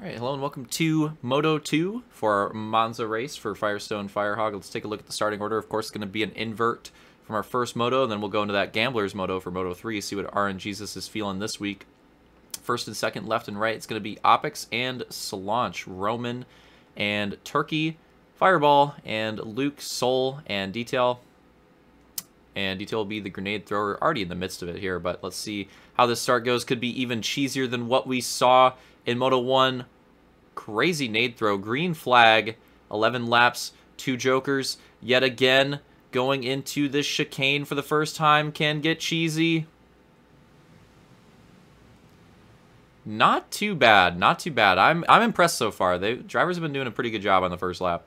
Alright, hello and welcome to Moto 2 for our Monza race for Firestone Firehog. Let's take a look at the starting order. Of course, it's going to be an invert from our first Moto, and then we'll go into that Gambler's Moto for Moto 3, see what RNGesus is feeling this week. First and second, left and right, it's going to be Opix and Solange, Roman and Turkey, Fireball, and Luke, Soul, and Detail. And Detail will be the grenade thrower, already in the midst of it here, but let's see how this start goes. Could be even cheesier than what we saw in Moto 1. Crazy nade throw, green flag, 11 laps, 2 jokers. Yet again, going into this chicane for the first time can get cheesy. Not too bad, not too bad. I'm impressed so far. Drivers have been doing a pretty good job on the first lap.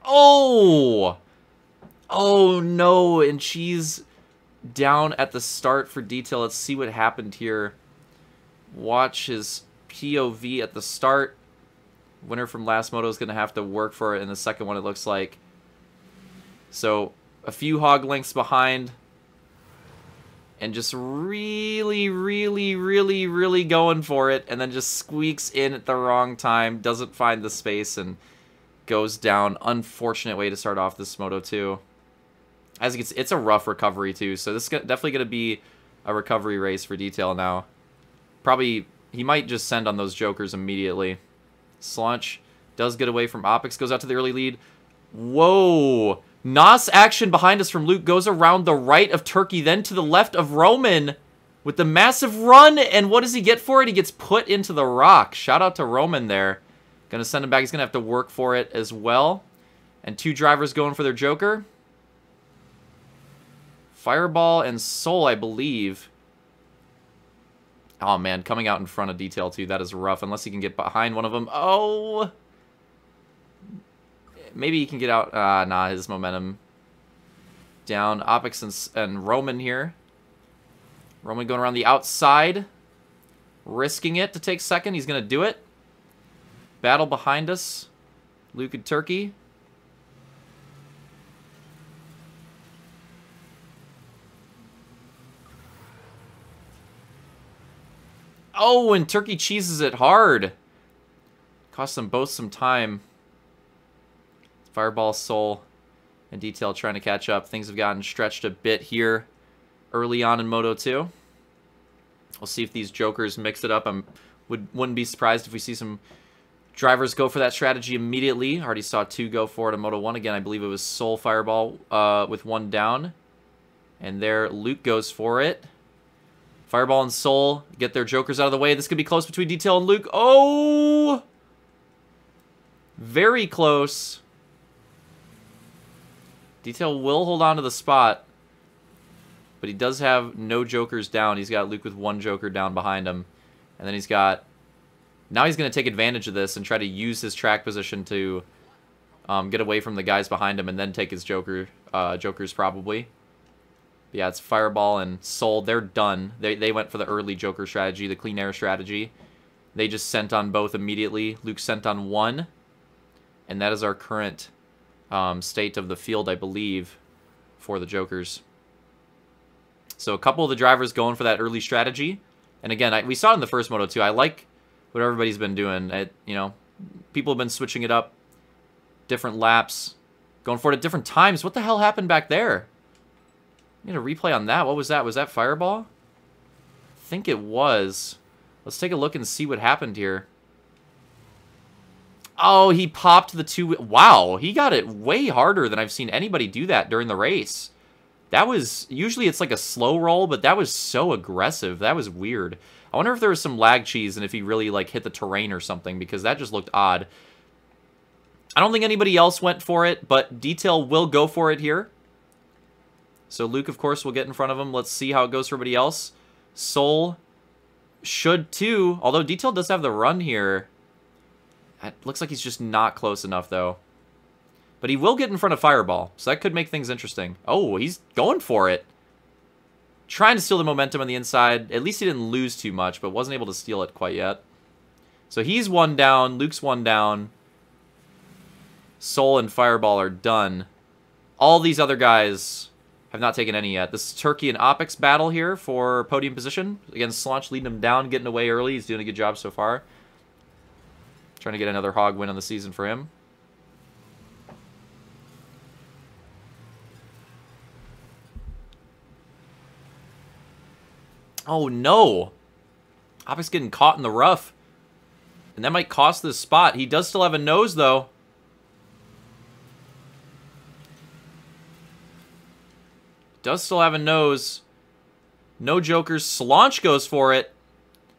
Oh! Oh no, and she's down at the start for Detail. Let's see what happened here. Watch his POV at the start. Winner from last Moto is going to have to work for it in the second one, it looks like. So, a few hog lengths behind. And just really going for it. And then just squeaks in at the wrong time. Doesn't find the space and goes down. Unfortunate way to start off this Moto 2. As you can see, it's a rough recovery too, so this is definitely going to be a recovery race for Detail now. Probably, he might just send on those jokers immediately. Solange does get away from Opix, goes out to the early lead. Whoa! NOS action behind us from Luke goes around the right of Turkey, then to the left of Roman with the massive run, and what does he get for it? He gets put into the rock. Shout out to Roman there. Gonna send him back. He's gonna have to work for it as well. And 2 drivers going for their joker. Fireball and Soul, I believe. Oh, man. Coming out in front of Detail, too. That is rough. Unless he can get behind one of them. Oh! Maybe he can get out. Nah, his momentum down. Opix and Roman here. Roman going around the outside. Risking it to take second. He's going to do it. Battle behind us. Luke and Turkey. Oh, and Turkey cheeses it hard. Cost them both some time. Fireball, Soul, and Detail trying to catch up. Things have gotten stretched a bit here early on in Moto 2. We'll see if these jokers mix it up. Wouldn't be surprised if we see some drivers go for that strategy immediately. Already saw 2 go for it in Moto 1. Again, I believe it was Soul Fireball with 1 down. And there, Luke goes for it. Fireball and Soul get their jokers out of the way. This could be close between Detail and Luke. Oh! Very close. Detail will hold on to the spot. But he does have no jokers down. He's got Luke with 1 joker down behind him. And then he's got... Now he's going to take advantage of this and try to use his track position to get away from the guys behind him and then take his jokers probably. Yeah, it's Fireball and Soul. They're done. They went for the early joker strategy, the clean air strategy. They just sent on both immediately. Luke sent on 1. And that is our current state of the field, I believe, for the jokers. So a couple of the drivers going for that early strategy. And again, we saw it in the first Moto 2. I like what everybody's been doing. People have been switching it up. Different laps. Going for it at different times. What the hell happened back there? I need a replay on that. What was that? Was that Fireball? I think it was. Let's take a look and see what happened here. Oh, he popped the 2... Wow, he got it way harder than I've seen anybody do that during the race. That was... Usually it's like a slow roll, but that was so aggressive. That was weird. I wonder if there was some lag cheese and if he really like hit the terrain or something, because that just looked odd. I don't think anybody else went for it, but Detail will go for it here. So Luke, of course, will get in front of him. Let's see how it goes for everybody else. Soul should too, although Detail does have the run here. It looks like he's just not close enough, though. But he will get in front of Fireball, so that could make things interesting. Oh, he's going for it. Trying to steal the momentum on the inside. At least he didn't lose too much, but wasn't able to steal it quite yet. So he's 1 down. Luke's 1 down. Soul and Fireball are done. All these other guys have not taken any yet. This is Turkey and Opix battle here for podium position. Again, Slaunch leading him down, getting away early. He's doing a good job so far. Trying to get another hog win on the season for him. Oh, no. Opix getting caught in the rough. And that might cost this spot. He does still have a nose, though. Does still have a nose. No jokers. Slaunch goes for it.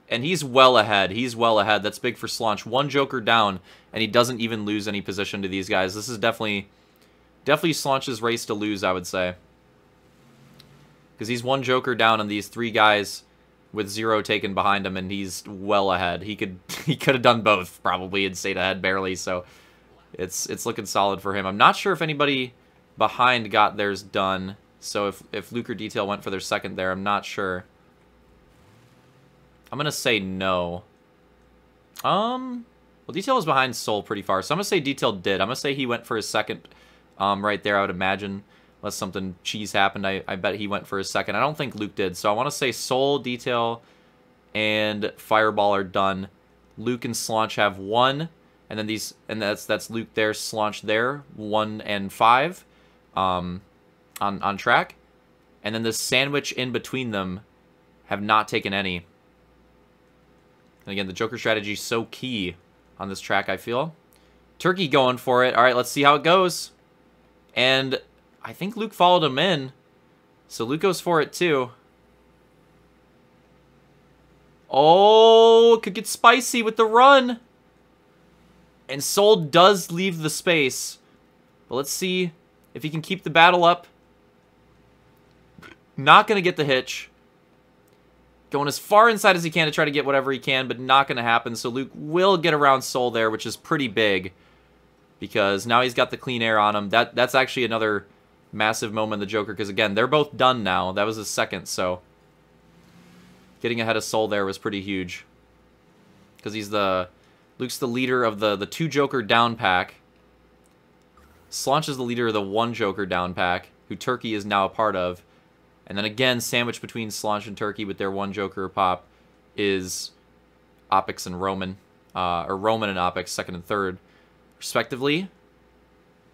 And he's well ahead. He's well ahead. That's big for Slaunch. One joker down, and he doesn't even lose any position to these guys. This is definitely Slaunch's race to lose, I would say. Because he's one joker down on these 3 guys with 0 taken behind him, and he's well ahead. He could have done both, probably, and stayed ahead barely, so it's looking solid for him. I'm not sure if anybody behind got theirs done, so if Luke or Detail went for their second there, I'm not sure. I'm going to say no. Well, Detail was behind Soul pretty far, so I'm going to say Detail did. I'm going to say he went for his second right there, I would imagine. Unless something cheese happened, I bet he went for his second. I don't think Luke did, so I want to say Soul, Detail, and Fireball are done. Luke and Slaunch have 1, and then that's Luke there, Slaunch there, 1 and 5 on track. And then the sandwich in between them have not taken any. And again, the Joker strategy is so key on this track, I feel. Turkey going for it. All right, let's see how it goes. And I think Luke followed him in. So Luke goes for it, too. Oh, it could get spicy with the run. And Soul does leave the space. But let's see if he can keep the battle up. Not going to get the hitch. Going as far inside as he can to try to get whatever he can, but not going to happen. So Luke will get around Soul there, which is pretty big. Because now he's got the clean air on him. That's actually another massive moment in the Joker. Because again, they're both done now. That was his second, so getting ahead of Soul there was pretty huge. Because Luke's the leader of the 2 Joker down pack. Slaunch is the leader of the 1 Joker down pack, who Turkey is now a part of. And then again, sandwiched between Slaunch and Turkey with their 1 Joker pop is Opix and Roman. Or Roman and Opix, second and third, respectively,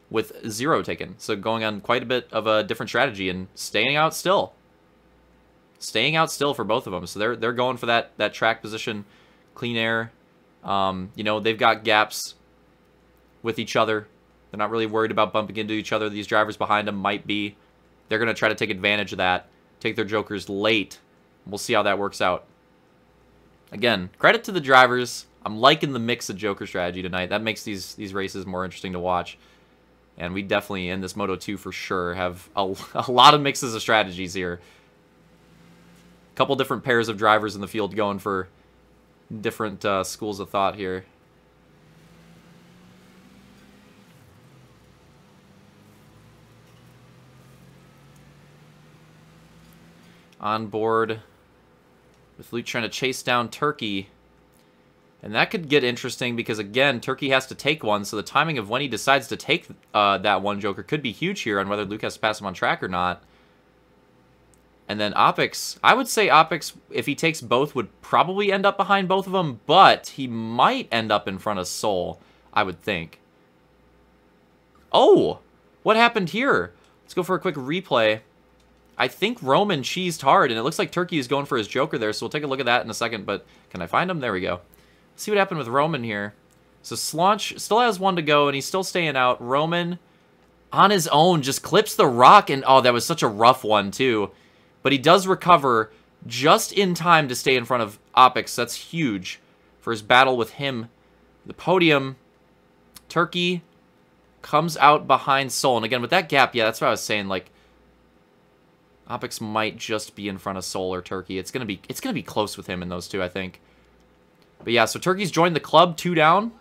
with 0 taken. So going on quite a bit of a different strategy and staying out still. Staying out still for both of them. So they're going for that track position, clean air. You know, they've got gaps with each other. They're not really worried about bumping into each other. These drivers behind them might be. They're going to try to take advantage of that. Take their jokers late. We'll see how that works out. Again, credit to the drivers. I'm liking the mix of Joker strategy tonight. That makes these races more interesting to watch. And we definitely, in this Moto 2 for sure, have a lot of mixes of strategies here. A couple different pairs of drivers in the field going for different schools of thought here. On board with Luke trying to chase down Turkey. And that could get interesting because, again, Turkey has to take one, so the timing of when he decides to take that 1 Joker could be huge here on whether Luke has to pass him on track or not. And then Opix, I would say Opix, if he takes both, would probably end up behind both of them, but he might end up in front of Soul, I would think. Oh! What happened here? Let's go for a quick replay. I think Roman cheesed hard, and it looks like Turkey is going for his Joker there, so we'll take a look at that in a second, but can I find him? There we go. See what happened with Roman here. So Slaunch still has 1 to go, and he's still staying out. Roman, on his own, just clips the rock, and oh, that was such a rough one, too. But he does recover just in time to stay in front of Opix. That's huge for his battle with him. The podium, Turkey comes out behind Soul. And again, with that gap, yeah, that's what I was saying, like, Opix might just be in front of Soul or Turkey. It's gonna be close with him in those 2, I think. But yeah, so Turkey's joined the club, 2 down.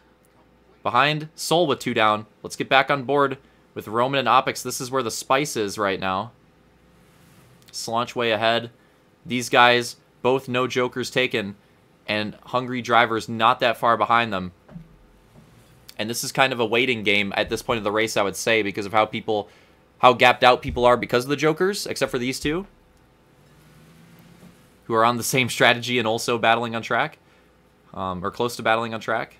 Behind Soul with 2 down. Let's get back on board with Roman and Opix. This is where the spice is right now. Slaunch way ahead. These guys, both no jokers taken. And hungry drivers not that far behind them. And this is kind of a waiting game at this point of the race, I would say, because of how how gapped out people are because of the Jokers, except for these two, who are on the same strategy and also battling on track, or close to battling on track.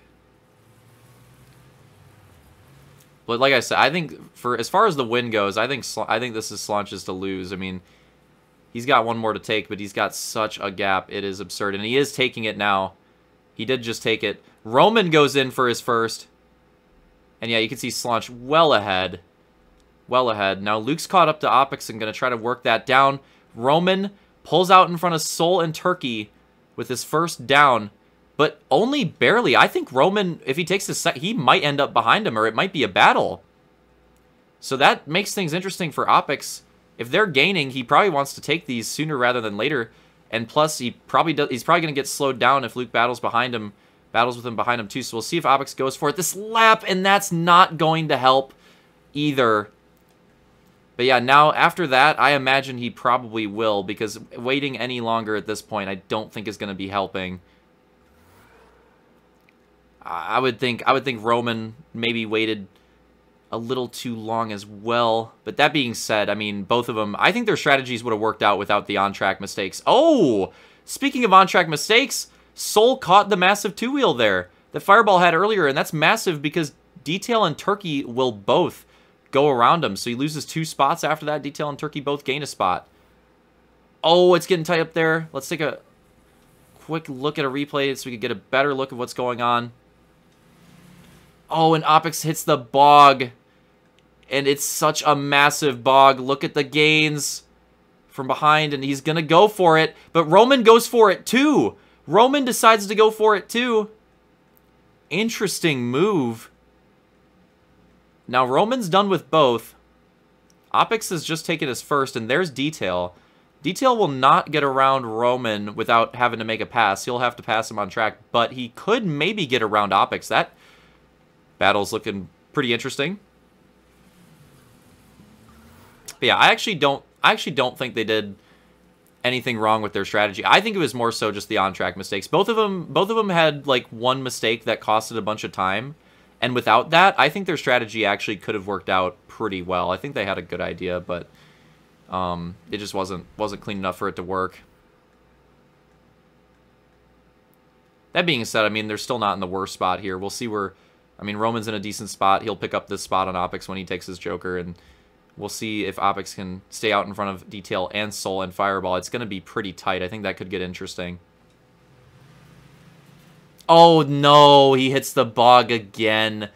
But like I said, I think for as far as the win goes, I think this is Slaunch's to lose. I mean, he's got one more to take, but he's got such a gap. It is absurd, and he is taking it now. He did just take it. Roman goes in for his first, and yeah, you can see Slaunch well ahead. Well ahead. Now Luke's caught up to Opix and going to try to work that down. Roman pulls out in front of Soul and Turkey with his first down, but only barely. I think Roman, if he takes this, he might end up behind him, or it might be a battle. So that makes things interesting for Opix. If they're gaining, he probably wants to take these sooner rather than later. And plus, he's probably going to get slowed down if Luke battles with him behind him too. So we'll see if Opix goes for it this lap, and that's not going to help either. But yeah, now after that, I imagine he probably will, because waiting any longer at this point, I don't think is going to be helping. I would think Roman maybe waited a little too long as well. But that being said, I mean, both of them, I think their strategies would have worked out without the on-track mistakes. Oh! Speaking of on-track mistakes, Soul caught the massive two-wheel there that Fireball had earlier, and that's massive because Detail and Turkey will both go around him. So he loses 2 spots after that. Detail and Turkey both gain a spot. Oh, it's getting tight up there. Let's take a quick look at a replay so we can get a better look of what's going on. Oh, and Opix hits the bog. And it's such a massive bog. Look at the gains from behind, and he's going to go for it. But Roman goes for it too. Roman decides to go for it too. Interesting move. Now, Roman's done with both. Opix has just taken his first, and there's Detail. Detail will not get around Roman without having to make a pass. He'll have to pass him on track, but he could maybe get around Opix. That battle's looking pretty interesting. But yeah, I actually don't think they did anything wrong with their strategy. I think it was more so just the on-track mistakes. Both of them had like one mistake that costed a bunch of time. And without that, I think their strategy actually could have worked out pretty well. I think they had a good idea, but it just wasn't clean enough for it to work. That being said, I mean, they're still not in the worst spot here. We'll see where... I mean, Roman's in a decent spot. He'll pick up this spot on Opix when he takes his Joker, and we'll see if Opix can stay out in front of Detail and Soul and Fireball. It's going to be pretty tight. I think that could get interesting. Oh, no. He hits the bog again.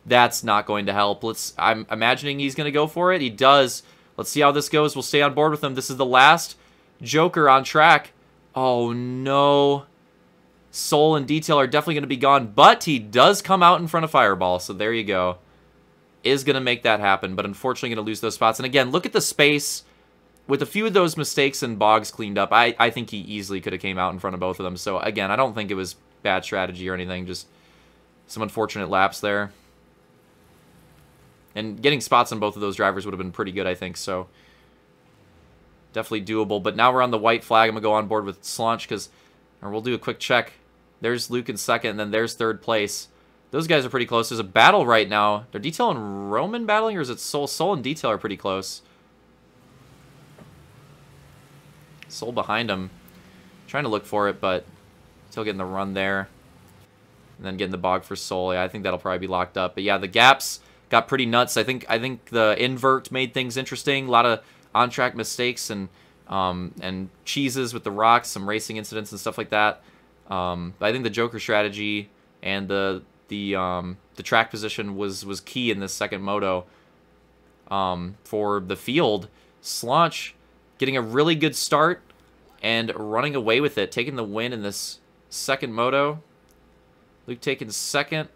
That's not going to help. I'm imagining he's going to go for it. He does. Let's see how this goes. We'll stay on board with him. This is the last Joker on track. Oh, no. Soul and Detail are definitely going to be gone, but he does come out in front of Fireball, so there you go. Is going to make that happen, but unfortunately going to lose those spots. And again, look at the space. With a few of those mistakes and bogs cleaned up, I think he easily could have came out in front of both of them. So again, I don't think it was bad strategy or anything, just some unfortunate laps there. And getting spots on both of those drivers would have been pretty good, I think, so definitely doable. But now we're on the white flag. I'm going to go on board with Slaunch, or we'll do a quick check. There's Luke in second, and then there's third place. Those guys are pretty close. There's a battle right now. Are Detail and Roman battling, or is it Soul? Soul and Detail are pretty close. Soul behind him. Trying to look for it, but still getting the run there. And then getting the bog for Soul. Yeah, I think that'll probably be locked up. But yeah, the gaps got pretty nuts. I think the invert made things interesting. A lot of on-track mistakes and cheeses with the rocks, some racing incidents and stuff like that. But I think the Joker strategy and the track position was key in this second moto for the field. Slaunch getting a really good start and running away with it, taking the win in this second moto. Luke taking second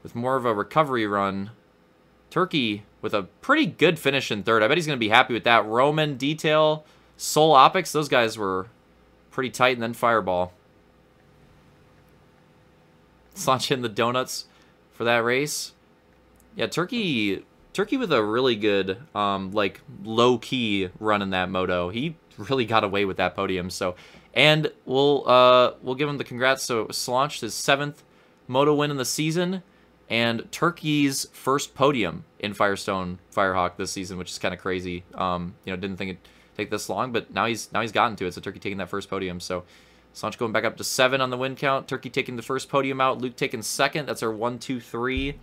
with more of a recovery run. Turkey with a pretty good finish in third. I bet he's going to be happy with that. Roman, Detail, Soul, Opix, those guys were pretty tight, and then Fireball. Slaunch in the donuts for that race. Yeah, Turkey with a really good, like, low-key run in that moto. He really got away with that podium, so... And we'll give him the congrats. So Slaunch, his 7th moto win in the season. and Turkey's first podium in Firestone Firehawk this season, which is kind of crazy. Didn't think it'd take this long, but now he's gotten to it. So Turkey taking that first podium. So Sanch going back up to 7 on the win count. Turkey taking the first podium out. Luke taking second. That's our 1, 2, 3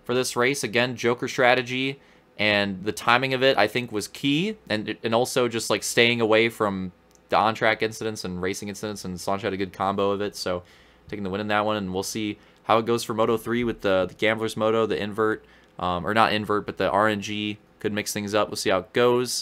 for this race. Again, Joker strategy, and the timing of it I think was key, and also just like staying away from the on-track incidents and racing incidents. And Sanch had a good combo of it. So taking the win in that one, and we'll see how it goes for Moto 3 with the Gambler's Moto, the invert, or not invert, but the RNG could mix things up. We'll see how it goes.